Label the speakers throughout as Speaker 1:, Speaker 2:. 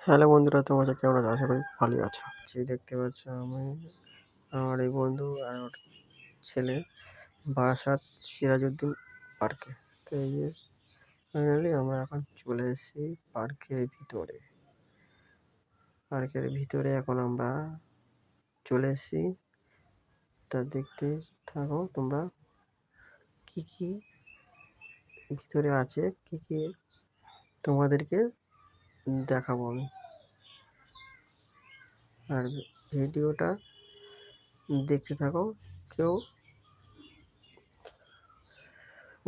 Speaker 1: Hello বন্ধুরা, তোমরা কেমন আছো? আশা করি ভালোই আছো। দেখতে পাচ্ছ আমি আমার এই বন্ধু আর ওর ছেলে বারাসাত সিরাজউদ্দিন পার্কে। তো এই যে ফাইনালি আমরা এখন চলে এসেছি পার্কের ভিতরে। এখন আমরা চলে এসেছি। তা দেখতে থাকো তোমরা কি কি ভিতরে আছে, কি কি তোমাদেরকে দেখাবো আমি। আর ভিডিওটা দেখতে থাকো, কেউ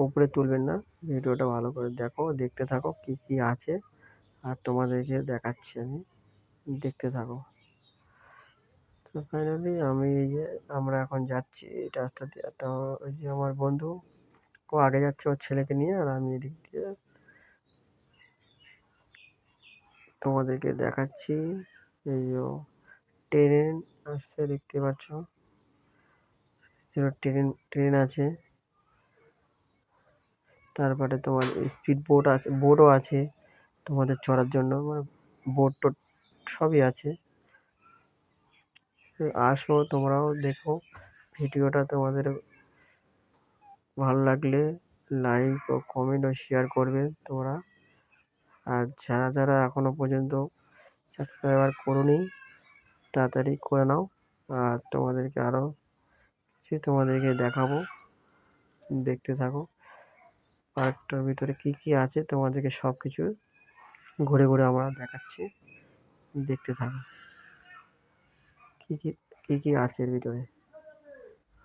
Speaker 1: উপরে তুলবেন না, ভিডিওটা ভালো করে দেখতে থাকো কি কি আছে আর তোমাদেরকে দেখাচ্ছি আমি, দেখতে থাকো। তো ফাইনালি আমরা এখন যাচ্ছি এই রাস্তা দিয়ে। তো ওই যে আমার বন্ধু, ও আগে যাচ্ছে ওর ছেলেকে নিয়ে, আর আমি এদিক দিয়ে তোমাদেরকে দেখাচ্ছি। এই যে ট্রেন আসছে, দেখতে পাচ্ছ, ট্রেন আছে। তারপরে তোমার স্পিড বোটও আছে তোমাদের চড়ার জন্য, মানে বোট টোট সবই আছে। আসো, তোমরাও দেখো ভিডিওটা। তোমাদের ভালো লাগলে লাইক ও কমেন্ট ও শেয়ার করবে তোমরা। আর যারা যারা এখনো পর্যন্ত সাবস্ক্রাইবার করোনি, তাড়াতাড়ি করে নাও। আর তোমাদেরকে আরও কিছু তোমাদেরকে দেখাবো, দেখতে থাকো। পার্কটার ভিতরে কি কি আছে তোমাদেরকে সব কিছু ঘুরে ঘুরে আমরা দেখাচ্ছি, দেখতে থাকো কি কি কি কি আছে এর ভিতরে।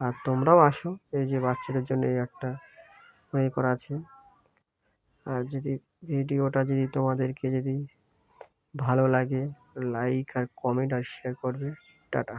Speaker 1: আর তোমরাও আসো, এই যে বাচ্চাদের জন্য এই একটা করা আছে। আর ভিডিওটা যদি তোমাদেরকে ভালো লাগে, লাইক আর কমেন্ট আর শেয়ার করবে। টাটা।